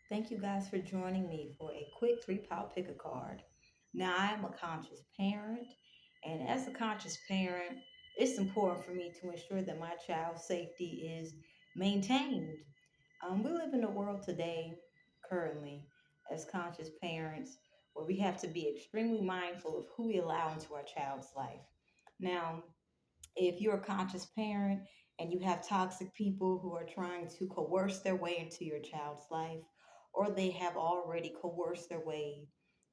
Thank you guys for joining me for a quick three-power pick a card. Now, I am a conscious parent, and as a conscious parent, it's important for me to ensure that my child's safety is maintained. We live in a world today, currently, as conscious parents, where we have to be extremely mindful of who we allow into our child's life. Now, if you're a conscious parent and you have toxic people who are trying to coerce their way into your child's life, or they have already coerced their way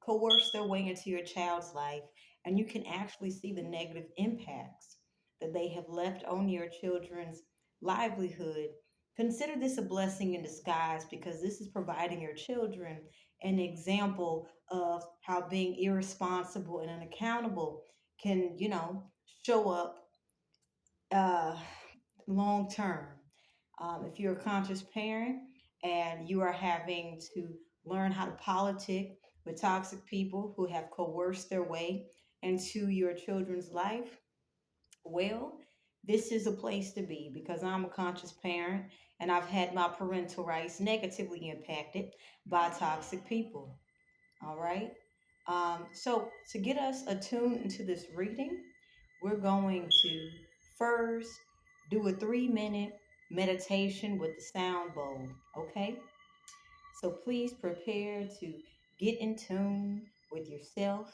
into your child's life, and you can actually see the negative impacts that they have left on your children's livelihood. Consider this a blessing in disguise because this is providing your children an example of how being irresponsible and unaccountable can, show up uh, long term. If you're a conscious parent and you are having to learn how to politic with toxic people who have coerced their way into your children's life, well, this is a place to be because I'm a conscious parent and I've had my parental rights negatively impacted by toxic people. All right. So, to get us attuned into this reading, we're going to first do a 3-minute meditation with the sound bowl. Okay. So, please prepare to get in tune with yourself.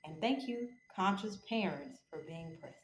And thank you, conscious parents, for being present.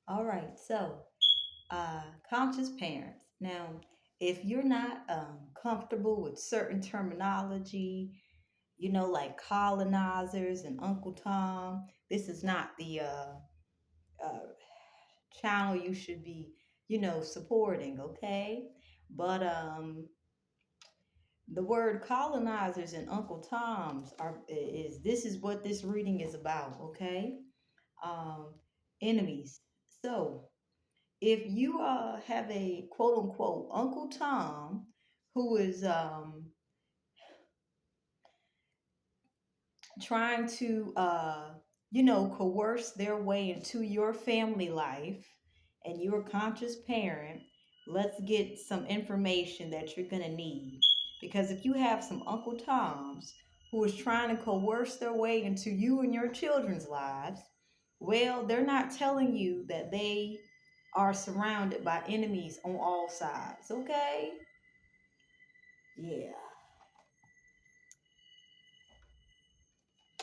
All right. So, conscious parents. Now, if you're not comfortable with certain terminology, like colonizers and Uncle Tom. This is not the uh, channel you should be, supporting, okay? But the word colonizers and Uncle Toms is this is what this reading is about, okay? Um, Enemies. So if you have a quote unquote Uncle Tom who is trying to coerce their way into your family life and you're a conscious parent, let's get some information that you're going to need, because if you have some Uncle Toms who is trying to coerce their way into you and your children's lives, well, they're not telling you that they are surrounded by enemies on all sides, okay? Yeah.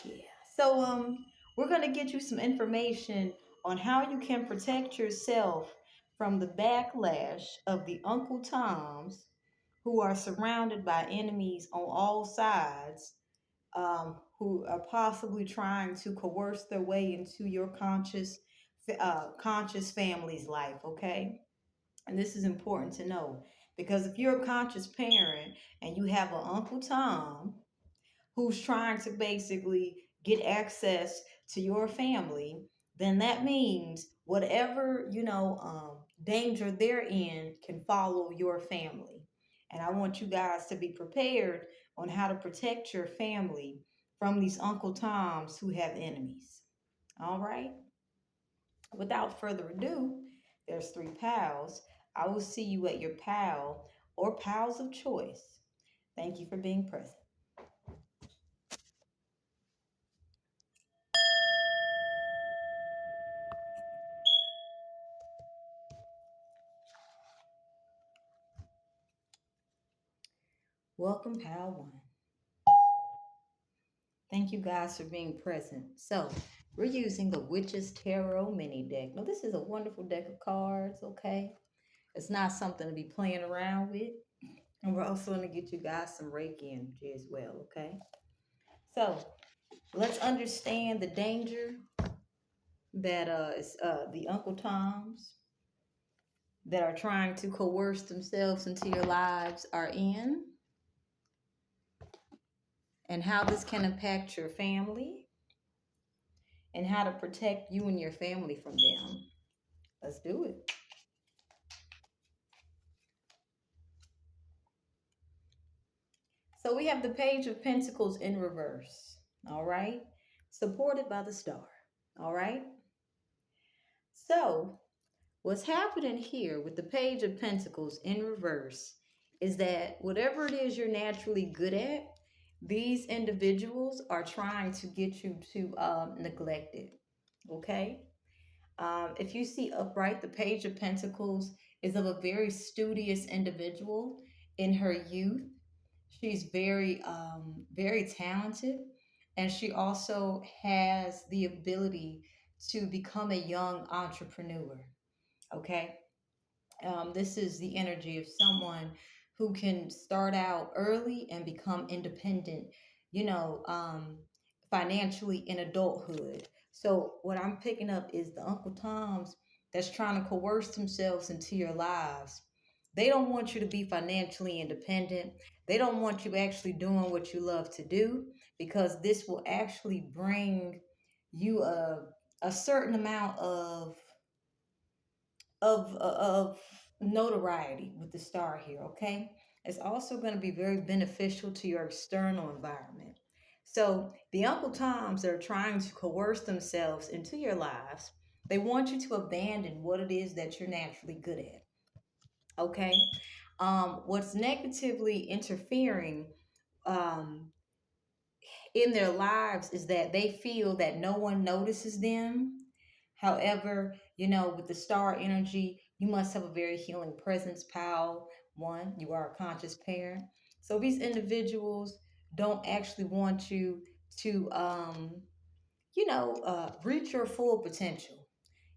Yeah. So we're gonna get you some information on how you can protect yourself from the backlash of the Uncle Toms who are surrounded by enemies on all sides, who are possibly trying to coerce their way into your conscious family's life. Okay, and this is important to know, because if you're a conscious parent and you have an Uncle Tom who's trying to basically get access to your family, then that means whatever, danger they're in can follow your family. And I want you guys to be prepared on how to protect your family from these Uncle Toms who have enemies. All right? Without further ado, there's three pals. I will see you at your pal or pals of choice. Thank you for being present. Welcome, pal one. Thank you guys for being present. So, we're using the Witch's Tarot mini deck. Now, this is a wonderful deck of cards, okay? It's not something to be playing around with. And we're also going to get you guys some Reiki energy as well, okay? So, let's understand the danger that is the Uncle Toms that are trying to coerce themselves into your lives are in, and how this can impact your family, and how to protect you and your family from them. Let's do it. So we have the Page of Pentacles in reverse, all right? Supported by the star, all right? So what's happening here with the Page of Pentacles in reverse is that whatever it is you're naturally good at, these individuals are trying to get you to neglect it, okay? If you see upright, the Page of Pentacles is of a very studious individual in her youth. She's very talented, and she also has the ability to become a young entrepreneur. Okay, this is the energy of someone who can start out early and become independent, you know, um, financially in adulthood. So, what I'm picking up is the Uncle Toms that's trying to coerce themselves into your lives. They don't want you to be financially independent. They don't want you actually doing what you love to do, because this will actually bring you a certain amount of notoriety with the star here, okay? It's also going to be very beneficial to your external environment. So, the Uncle Toms that are trying to coerce themselves into your lives, they want you to abandon what it is that you're naturally good at, okay? What's negatively interfering um, in their lives is that they feel that no one notices them. However, with the star energy, you must have a very healing presence, pal. One, you are a conscious parent. So these individuals don't actually want you to, reach your full potential.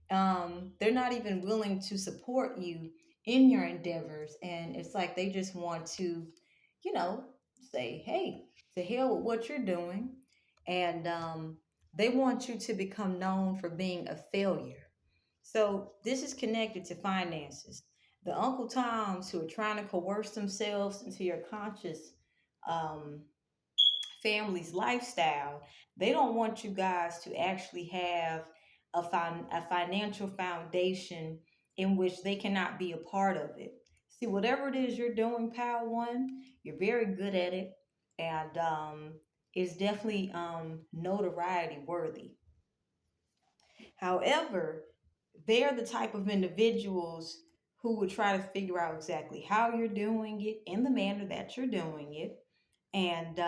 They're not even willing to support you in your endeavors. And it's like they just want to, you know, say, hey, to hell with what you're doing. And they want you to become known for being a failure. So this is connected to finances. The Uncle Toms who are trying to coerce themselves into your conscious um, family's lifestyle, they don't want you guys to actually have a financial foundation in which they cannot be a part of it. See, whatever it is you're doing, Pal One, you're very good at it, and it's definitely notoriety worthy. However, they're the type of individuals who would try to figure out exactly how you're doing it in the manner that you're doing it, and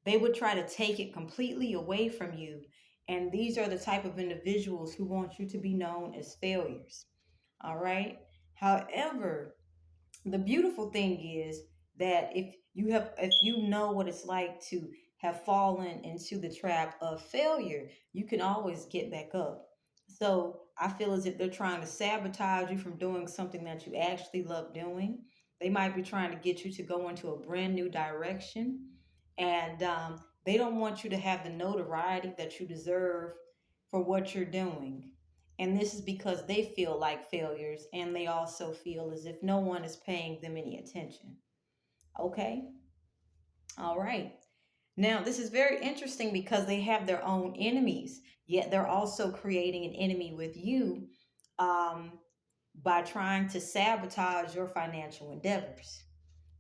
they would try to take it completely away from you. And these are the type of individuals who want you to be known as failures. All right. However, the beautiful thing is that if you know what it's like to have fallen into the trap of failure, you can always get back up. So I feel as if they're trying to sabotage you from doing something that you actually love doing. They might be trying to get you to go into a brand new direction, and they don't want you to have the notoriety that you deserve for what you're doing. And this is because they feel like failures, and they also feel as if no one is paying them any attention. Okay? All right. Now, this is very interesting because they have their own enemies, yet they're also creating an enemy with you um, by trying to sabotage your financial endeavors.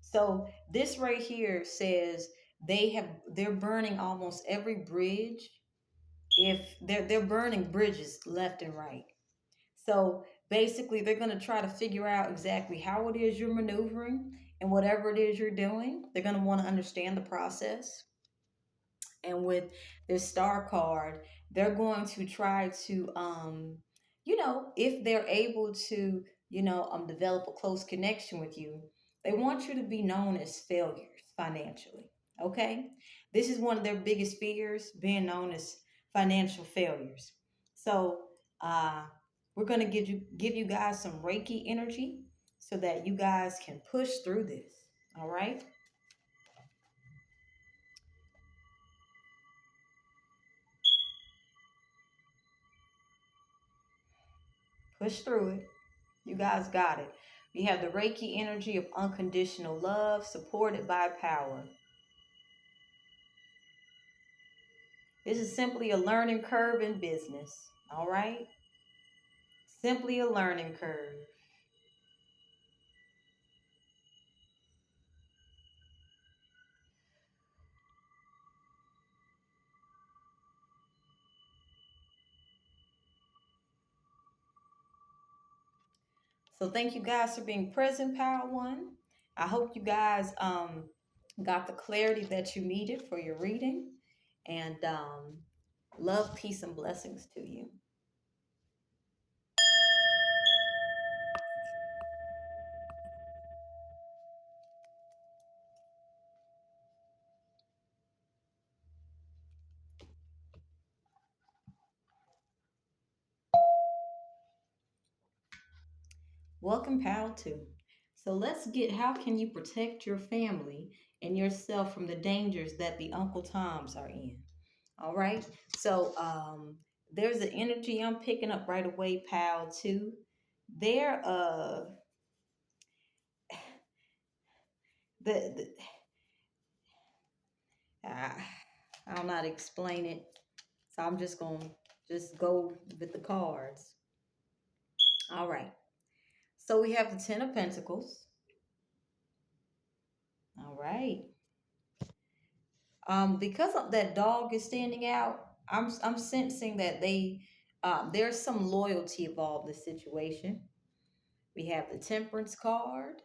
So, this right here says they're burning almost every bridge. If they're burning bridges left and right. So basically, they're going to try to figure out exactly how it is you're maneuvering and whatever it is you're doing. They're going to want to understand the process. And with this star card, they're going to try to, if they're able to, develop a close connection with you, they want you to be known as failures financially. Okay. This is one of their biggest fears, being known as financial failures. So, uh, we're going to give you guys some Reiki energy so that you guys can push through this. All right. Push through it. You guys got it. We have the Reiki energy of unconditional love supported by power. This is simply a learning curve in business. All right? Simply a learning curve. So thank you guys for being present, Power One. I hope you guys got the clarity that you needed for your reading. And love, peace, and blessings to you. Welcome, Pal 2. So let's get how can you protect your family and yourself from the dangers that the Uncle Toms are in? All right. So there's an energy I'm picking up right away, Pal 2. They're the uh, I'll not explain it. So I'm just gonna just go with the cards. All right. So we have the Ten of Pentacles. All right. Because of that dog is standing out, I'm sensing that there's some loyalty involved in this situation. We have the Temperance card.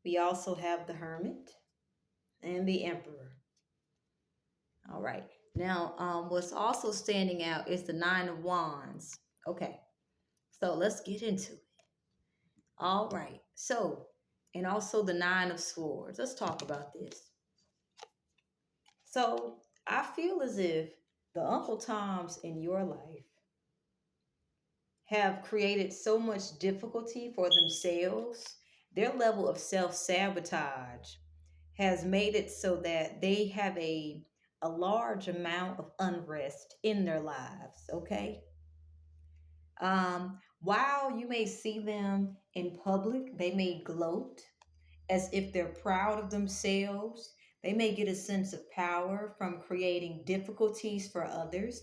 We also have the Hermit and the Emperor. All right. Now, what's also standing out is the Nine of Wands. Okay. So let's get into it. All right. So, and also the Nine of Swords. Let's talk about this. So, I feel as if the Uncle Toms in your life have created so much difficulty for themselves Their level of self sabotage has made it so that they have a large amount of unrest in their lives, okay? While you may see them in public, they may gloat as if they're proud of themselves. They may get a sense of power from creating difficulties for others.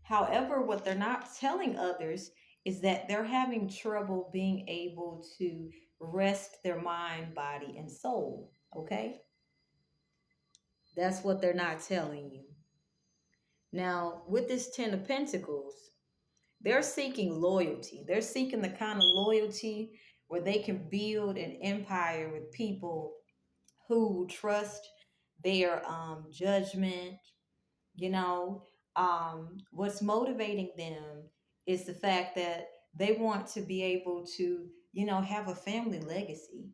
However, what they're not telling others is that they're having trouble being able to rest their mind, body, and soul. Okay? That's what they're not telling you. Now, with this Ten of Pentacles, they're seeking loyalty. They're seeking the kind of loyalty where they can build an empire with people who trust their judgment. You know, what's motivating them is the fact that they want to be able to, have a family legacy.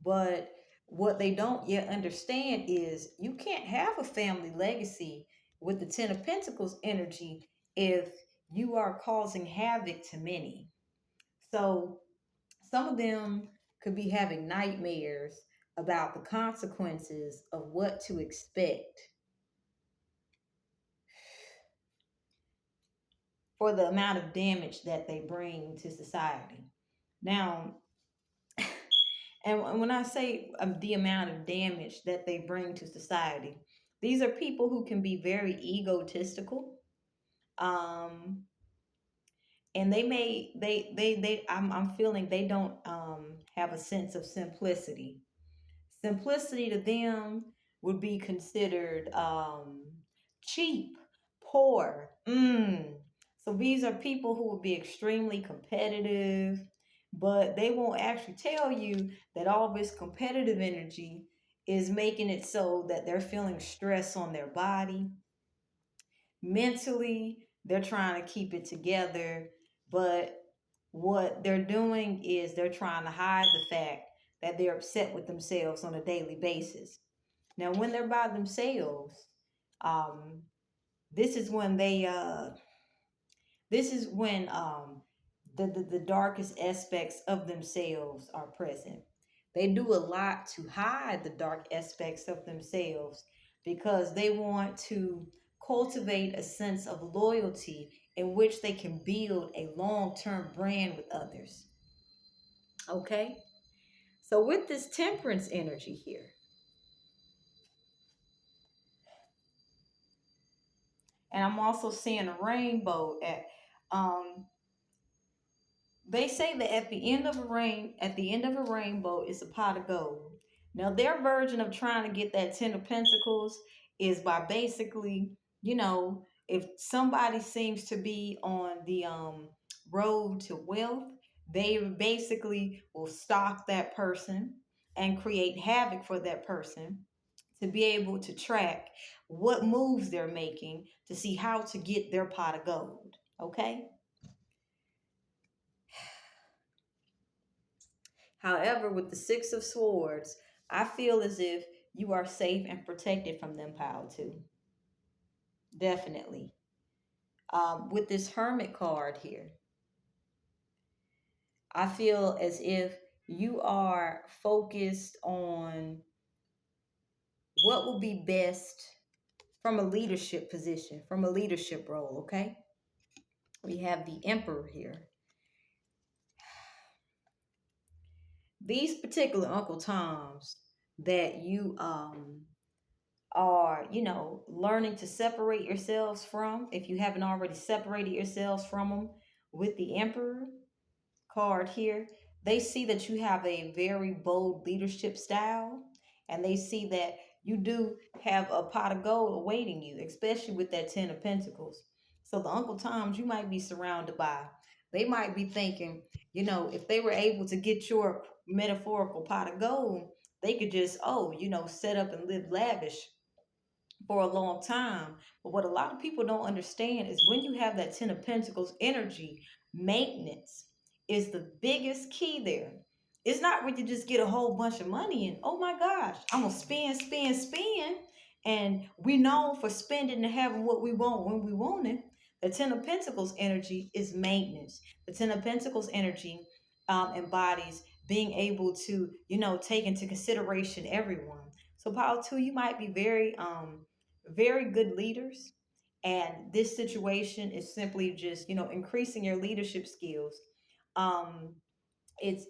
But what they don't yet understand is you can't have a family legacy with the Ten of Pentacles energy if you are causing havoc to many. So some of them could be having nightmares about the consequences of what to expect for the amount of damage that they bring to society. Now, and when I say the amount of damage that they bring to society, these are people who can be very egotistical. Um, and I'm feeling they don't have a sense of simplicity. Simplicity to them would be considered cheap, poor. So these are people who will be extremely competitive, but they won't actually tell you that all this competitive energy is making it so that they're feeling stress on their body. Mentally, they're trying to keep it together, but what they're doing is they're trying to hide the fact that they're upset with themselves on a daily basis. Now, when they're by themselves, um, this is when the darkest aspects of themselves are present. They do a lot to hide the dark aspects of themselves because they want to cultivate a sense of loyalty in which they can build a long-term brand with others. Okay? So with this temperance energy here, and I'm also seeing a rainbow um they say that at the end of a rainbow is a pot of gold. Now their version of trying to get that Ten of Pentacles is by basically, if somebody seems to be on the road to wealth, they basically will stalk that person and create havoc for that person to be able to track what moves they're making to see how to get their pot of gold. Okay? However, with the Six of Swords, I feel as if you are safe and protected from them, pile too. Definitely. With this Hermit card here, I feel as if you are focused on what will be best from a leadership position, from a leadership role, okay? We have the Emperor here. These particular Uncle Toms that you are, learning to separate yourselves from, if you haven't already separated yourselves from them with the Emperor card here, they see that you have a very bold leadership style, and they see that you do have a pot of gold awaiting you, especially with that Ten of Pentacles. So the Uncle Toms you might be surrounded by, they might be thinking, if they were able to get your metaphorical pot of gold, they could just, set up and live lavish for a long time. But what a lot of people don't understand is when you have that Ten of Pentacles energy, maintenance is the biggest key there. It's not when you just get a whole bunch of money and, oh my gosh, I'm going to spend, spend, spend. And we know for spending and having what we want when we want it. The Ten of Pentacles energy is maintenance. The Ten of Pentacles energy embodies being able to, take into consideration everyone. So, Power 2, you might be very good leaders. And this situation is simply just, increasing your leadership skills. Um, it's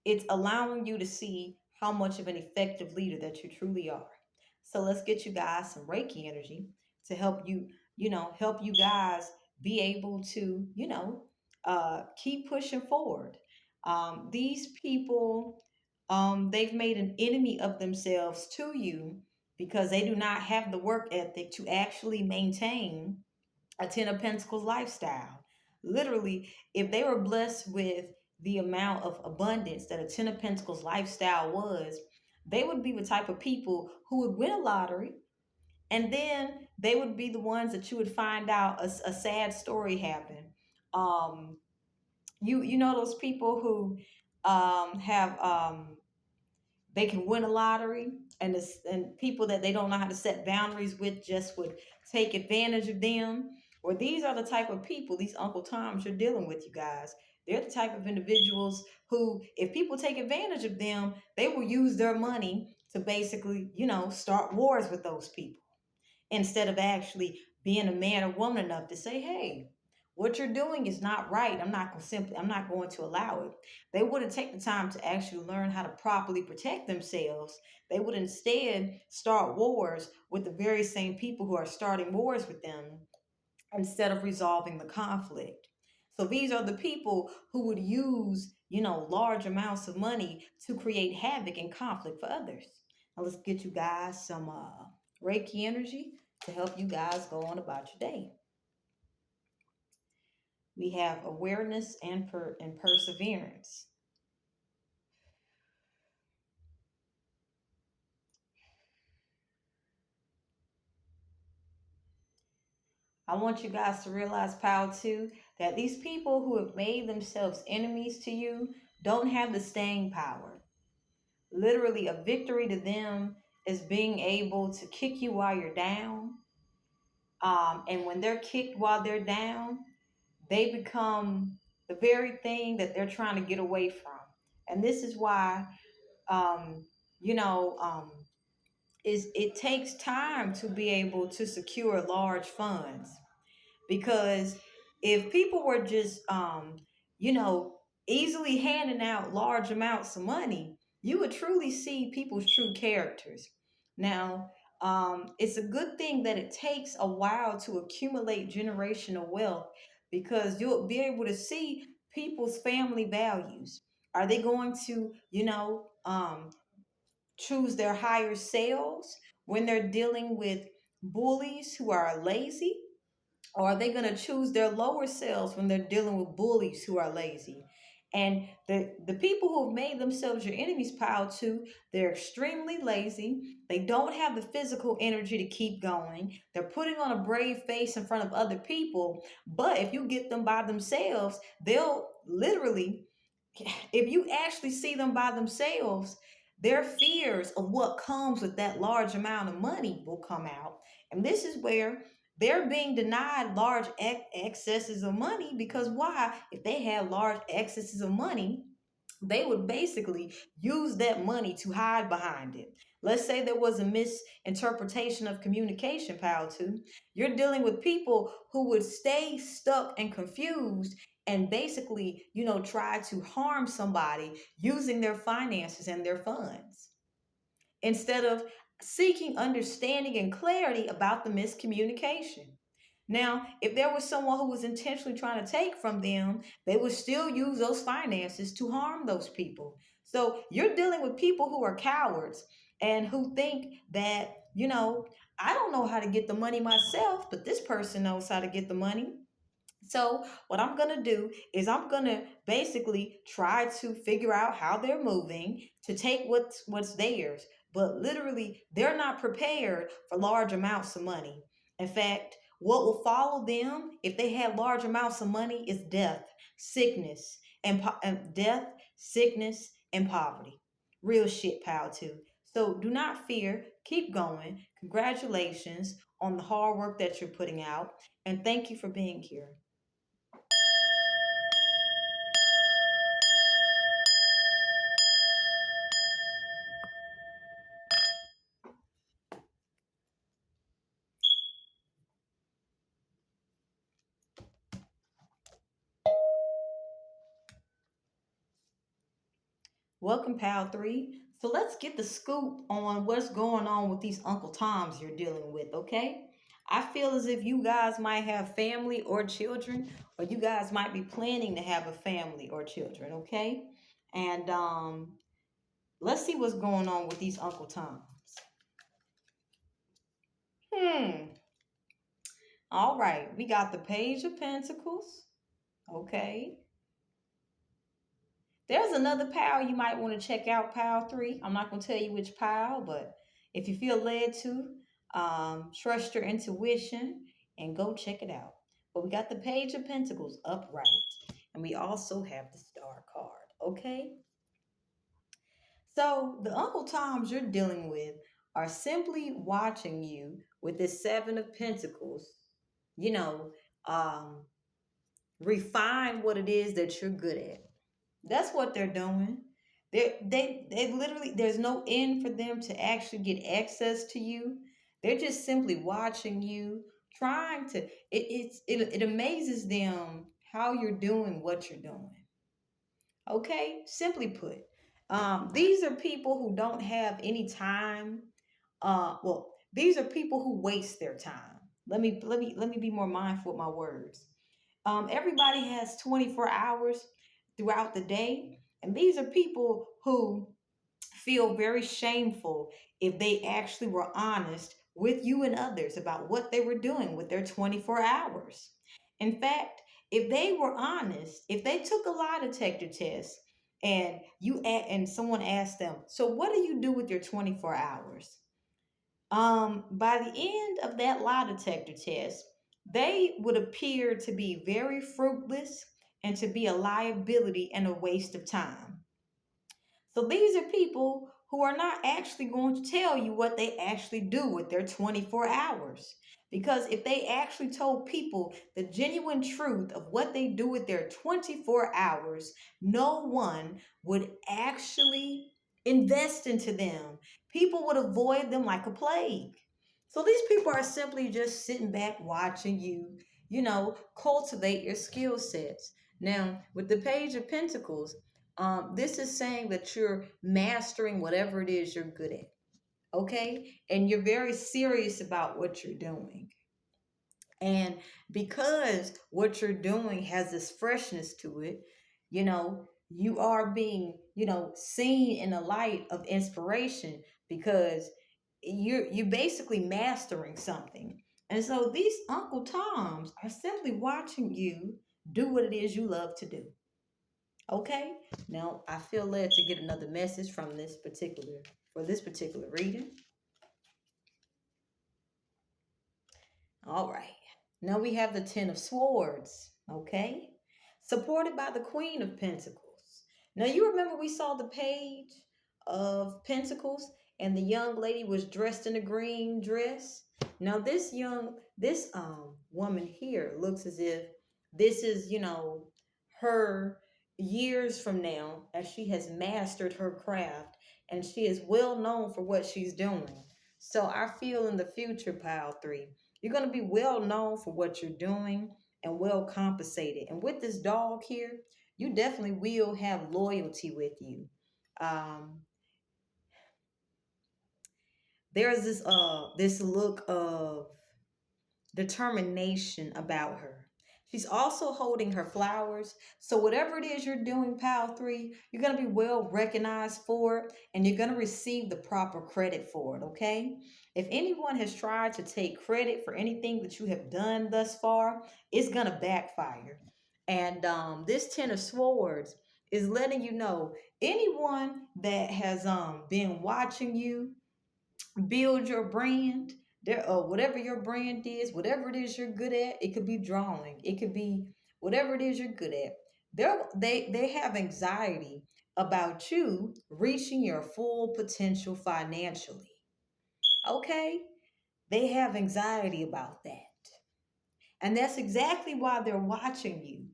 it's allowing you to see how much of an effective leader that you truly are. So let's get you guys some Reiki energy to help you, help you guys be able to, keep pushing forward. These people, they've made an enemy of themselves to you because they do not have the work ethic to actually maintain a Ten of Pentacles lifestyle. Literally, if they were blessed with the amount of abundance that a Ten of Pentacles lifestyle was, they would be the type of people who would win a lottery, and then they would be the ones that you would find out a sad story happen. Um, you know those people who have they can win a lottery, and people that they don't know how to set boundaries with just would take advantage of them. Or these are the type of people, these Uncle Toms you're dealing with, you guys. They're the type of individuals who, if people take advantage of them, they will use their money to basically, start wars with those people instead of actually being a man or woman enough to say, hey, what you're doing is not right. I'm not going to allow it. They wouldn't take the time to actually learn how to properly protect themselves. They would instead start wars with the very same people who are starting wars with them instead of resolving the conflict. So these are the people who would use, large amounts of money to create havoc and conflict for others. Now let's get you guys some Reiki energy to help you guys go on about your day. We have awareness and perseverance. I want you guys to realize, Pal, too, that these people who have made themselves enemies to you don't have the staying power. Literally, a victory to them is being able to kick you while you're down. And when they're kicked while they're down, they become the very thing that they're trying to get away from. And this is why, um, you know, um, is it takes time to be able to secure large funds, because if people were just you know easily handing out large amounts of money, you would truly see people's true characters. Now, it's a good thing that it takes a while to accumulate generational wealth, because you'll be able to see people's family values. Are they going to, choose their higher selves when they're dealing with bullies who are lazy? Or are they going to choose their lower selves when they're dealing with bullies who are lazy? And the people who have made themselves your enemies, Pile too, they're extremely lazy. They don't have the physical energy to keep going. They're putting on a brave face in front of other people. But if you get them by themselves, they'll literally, if you actually see them by themselves, their fears of what comes with that large amount of money will come out. And this is where they're being denied large excesses of money, because why? If they had large excesses of money, they would basically use that money to hide behind it. Let's say there was a misinterpretation of communication, pal, too. You're dealing with people who would stay stuck and confused and basically, try to harm somebody using their finances and their funds instead of seeking understanding and clarity about the miscommunication. Now, if there was someone who was intentionally trying to take from them, they would still use those finances to harm those people. So you're dealing with people who are cowards and who think that, I don't know how to get the money myself, but this person knows how to get the money. So what I'm gonna do is I'm gonna basically try to figure out how they're moving to take what's theirs. But literally, they're not prepared for large amounts of money. In fact, what will follow them if they have large amounts of money is death, sickness, and poverty. Real shit, pal, too. So do not fear. Keep going. Congratulations on the hard work that you're putting out. And thank you for being here. Welcome, Pal 3. So let's get the scoop on what's going on with these Uncle Toms you're dealing with, okay? I feel as if you guys might have family or children, or you guys might be planning to have a family or children, okay? And let's see what's going on with these Uncle Toms. Hmm. All right, we got the Page of Pentacles, okay? There's another pile you might want to check out, pile 3. I'm not going to tell you which pile, but if you feel led to, trust your intuition and go check it out. But we got the Page of Pentacles upright, and we also have the Star card, okay? So the Uncle Toms you're dealing with are simply watching you with this Seven of Pentacles, you know, um, refine what it is that you're good at. That's what they're doing. They literally, there's no end for them to actually get access to you. They're just simply watching you, trying to. It amazes them how you're doing what you're doing. Okay, simply put, these are people who don't have any time. These are people who waste their time. Let me be more mindful with my words. Everybody has 24 hours throughout the day, and these are people who feel very shameful if they actually were honest with you and others about what they were doing with their 24 hours. In fact, if they were honest, if they took a lie detector test and and someone asked them, "So what do you do with your 24 hours?" By the end of that lie detector test, they would appear to be very fruitless and to be a liability and a waste of time. So these are people who are not actually going to tell you what they actually do with their 24 hours. Because if they actually told people the genuine truth of what they do with their 24 hours, no one would actually invest into them. People would avoid them like a plague. So these people are simply just sitting back watching you, cultivate your skill sets. Now, with the Page of Pentacles, this is saying that you're mastering whatever it is you're good at, okay? And you're very serious about what you're doing. And because what you're doing has this freshness to it, you are being, seen in a light of inspiration because you're basically mastering something. And so these Uncle Toms are simply watching you do what it is you love to do. Okay, now I feel led to get another message from this particular reading. All right. Now we have the Ten of Swords, okay? Supported by the Queen of Pentacles. Now you remember we saw the Page of Pentacles and the young lady was dressed in a green dress. Now this woman here looks as if this is, her years from now as she has mastered her craft and she is well known for what she's doing. So I feel in the future, Pile 3, you're going to be well known for what you're doing and well compensated. And with this dog here, you definitely will have loyalty with you. Um, there's this look of determination about her. She's also holding her flowers. So whatever it is you're doing, Pal 3, you're going to be well recognized for it and you're going to receive the proper credit for it, okay? If anyone has tried to take credit for anything that you have done thus far, it's going to backfire. And this Ten of Swords is letting you know anyone that has been watching you build your brand there, whatever your brand is, whatever it is you're good at. It could be drawing, it could be whatever it is you're good at. They have anxiety about you reaching your full potential financially. Okay? They have anxiety about that. And that's exactly why they're watching you.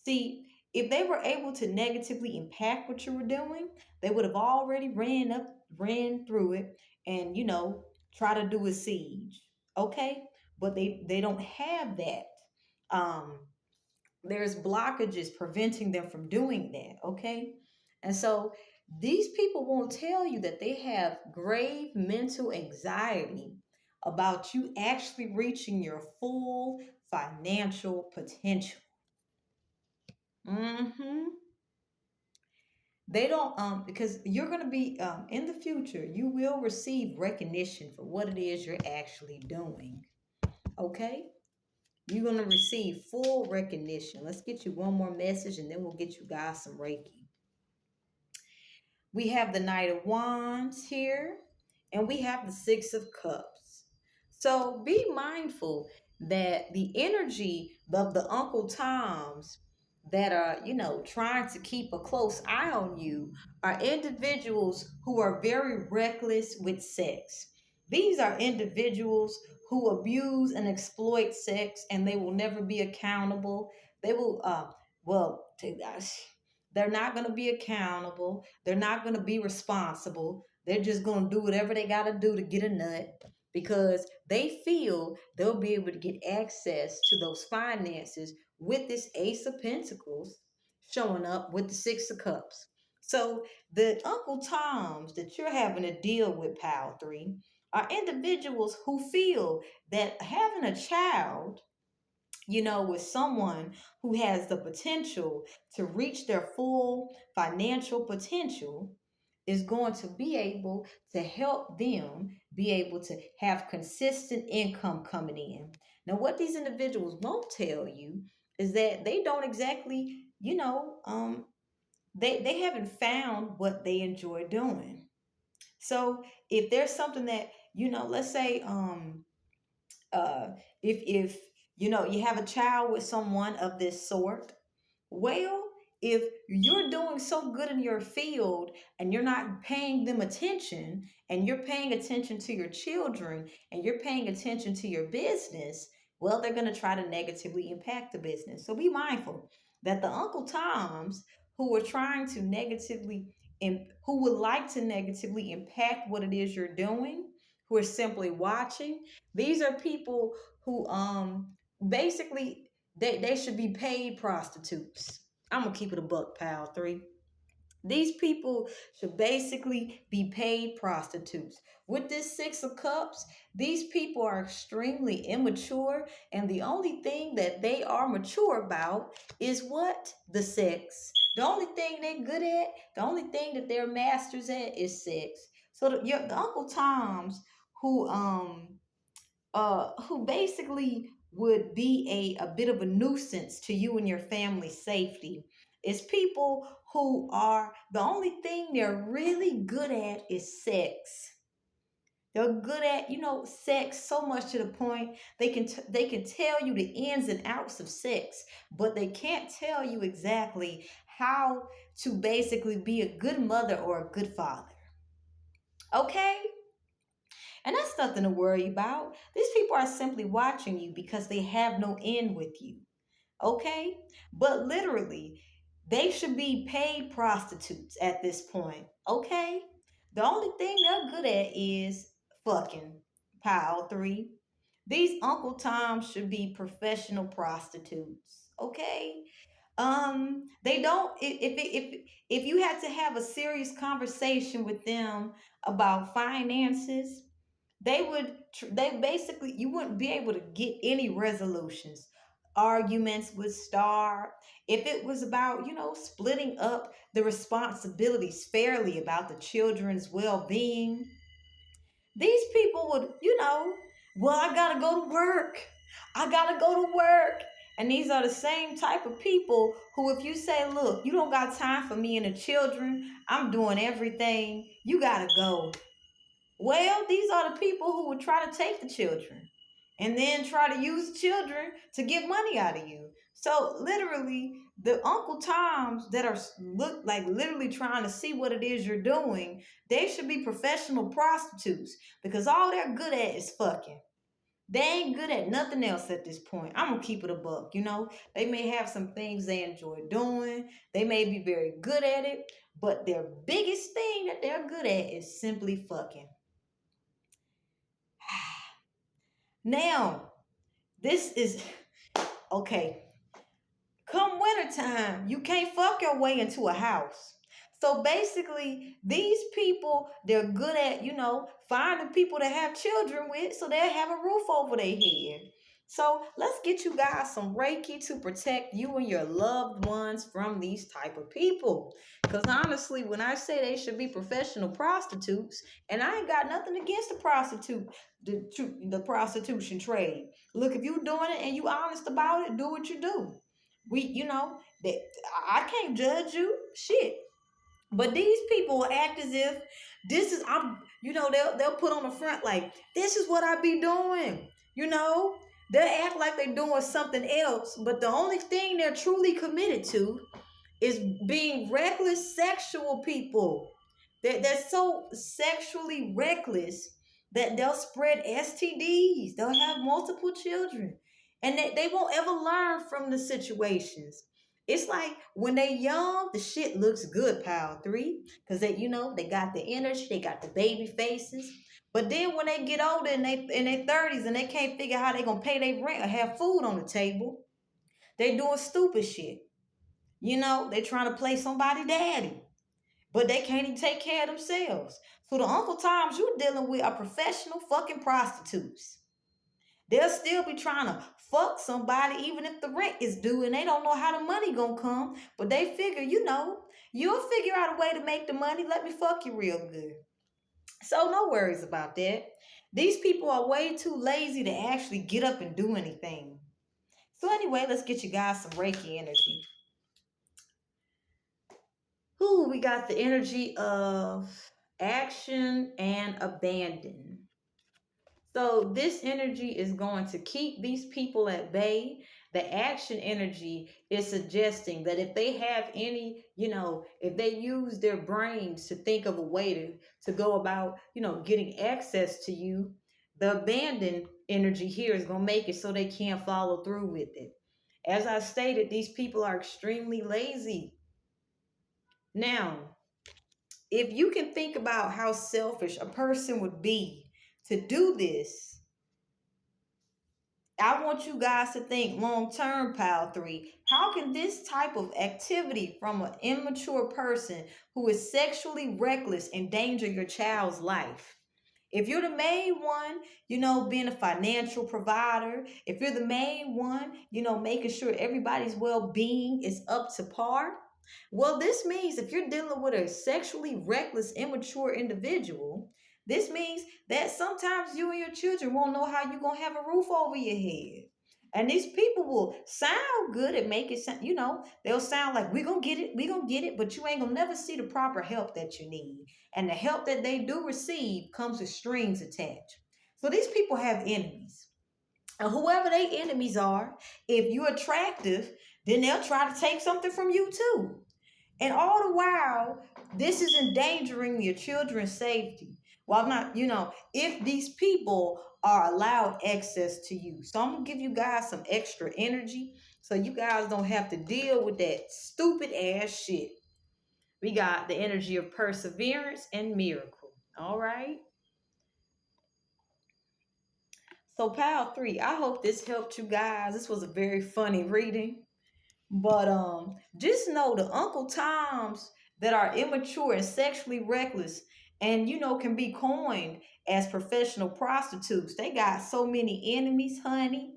See, if they were able to negatively impact what you were doing, they would have already ran through it and, try to do a siege. Okay? But they don't have that. Um, there's blockages preventing them from doing that. Okay? And so these people won't tell you that they have grave mental anxiety about you actually reaching your full financial potential. hmm They don't because you're going to be in the future, you will receive recognition for what it is you're actually doing. Okay? You're going to receive full recognition. Let's get you one more message and then we'll get you guys some Reiki. We have the Knight of Wands here, and we have the Six of Cups. So be mindful that the energy of the Uncle Toms that are, trying to keep a close eye on you are individuals who are very reckless with sex. These are individuals who abuse and exploit sex, and they will never be accountable. They will, well, they're not going to be accountable. They're not going to be responsible. They're just going to do whatever they got to do to get a nut because they feel they'll be able to get access to those finances with this Ace of Pentacles showing up with the Six of Cups. So the Uncle Toms that you're having to deal with, Pal 3, are individuals who feel that having a child, with someone who has the potential to reach their full financial potential is going to be able to help them be able to have consistent income coming in. Now, what these individuals won't tell you is that they don't exactly, they haven't found what they enjoy doing. So if there's something that, let's say, uh, if you have a child with someone of this sort, well, if you're doing so good in your field and you're not paying them attention, and you're paying attention to your children and you're paying attention to your business, well, they're going to try to negatively impact the business. So be mindful that the Uncle Toms who are trying to who would like to negatively impact what it is you're doing, who are simply watching, these are people who basically they should be paid prostitutes. I'm gonna keep it a buck, Pal 3. These people should basically be paid prostitutes. With this Six of Cups, these people are extremely immature, and the only thing that they are mature about is what? The sex. The only thing they're good at, the only thing that they're masters at is sex. So the Uncle Toms who basically would be a bit of a nuisance to you and your family's safety is people who are the only thing they're really good at is sex. They're good at sex so much to the point they can tell you the ins and outs of sex, but they can't tell you exactly how to basically be a good mother or a good father. Okay? And that's nothing to worry about. These people are simply watching you because they have no end with you. Okay? But literally, they should be paid prostitutes at this point. Okay? The only thing they're good at is fucking. Pile 3. These Uncle Toms should be professional prostitutes. Okay? They don't if you had to have a serious conversation with them about finances, they basically, you wouldn't be able to get any resolutions. Arguments would start. If it was about splitting up the responsibilities fairly about the children's well-being, these people would, well, I gotta go to work. I gotta go to work. And these are the same type of people who, if you say, look, you don't got time for me and the children, I'm doing everything, you gotta go. Well, these are the people who would try to take the children and then try to use the children to get money out of you. So literally, The Uncle Toms that are look like literally trying to see what it is you're doing, they should be professional prostitutes because all they're good at is fucking. They ain't good at nothing else at this point. I'm gonna keep it a buck, you know. They may have some things they enjoy doing. They may be very good at it, but their biggest thing that they're good at is simply fucking. Now, this is okay. Come wintertime, you can't fuck your way into a house. So basically, these people, they're good at, finding people to have children with so they'll have a roof over their head. So let's get you guys some Reiki to protect you and your loved ones from these type of people. Because honestly, when I say they should be professional prostitutes, and I ain't got nothing against the the prostitution trade. Look, if you doing it and you honest about it, do what you do. That I can't judge you. Shit. But these people will act as if this is they'll put on the front like this is what I be doing. You know, they'll act like they're doing something else, but the only thing they're truly committed to is being reckless sexual people. They're so sexually reckless that they'll spread STDs. They'll have multiple children. And they won't ever learn from the situations. It's like when they young, the shit looks good, pal three. Because they got the energy, they got the baby faces. But then when they get older and they in their 30s and they can't figure out how they gonna pay their rent or have food on the table, they doing stupid shit. They trying to play somebody daddy, but they can't even take care of themselves. So the Uncle Toms you're dealing with are professional fucking prostitutes. They'll still be trying to fuck somebody even if the rent is due and they don't know how the money gonna come. But they figure, you'll figure out a way to make the money. Let me fuck you real good. So no worries about that. These people are way too lazy to actually get up and do anything. So anyway, let's get you guys some Reiki energy. Ooh, we got the energy of action and abandon. So this energy is going to keep these people at bay. The action energy is suggesting that if they have any, if they use their brains to think of a way to go about, getting access to you, the abandon energy here is going to make it so they can't follow through with it. As I stated, these people are extremely lazy. Now, if you can think about how selfish a person would be to do this, I want you guys to think long term, pal three. How can this type of activity from an immature person who is sexually reckless endanger your child's life? If you're the main one, being a financial provider, if you're the main one, making sure everybody's well being is up to par, well, this means if you're dealing with a sexually reckless, immature individual, this means that sometimes you and your children won't know how you're going to have a roof over your head. And these people will sound good at making sound, they'll sound like we're going to get it, but you ain't going to never see the proper help that you need. And the help that they do receive comes with strings attached. So these people have enemies. And whoever their enemies are, if you're attractive, then they'll try to take something from you too. And all the while, this is endangering your children's safety. Well, not, if these people are allowed access to you. So I'm going to give you guys some extra energy so you guys don't have to deal with that stupid ass shit. We got the energy of perseverance and miracle. All right. So, pal three, I hope this helped you guys. This was a very funny reading. But just know the Uncle Toms that are immature and sexually reckless and can be coined as professional prostitutes. They got so many enemies, honey.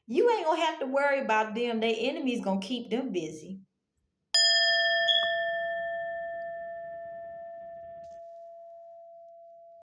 You ain't gonna have to worry about them. Their enemies gonna keep them busy.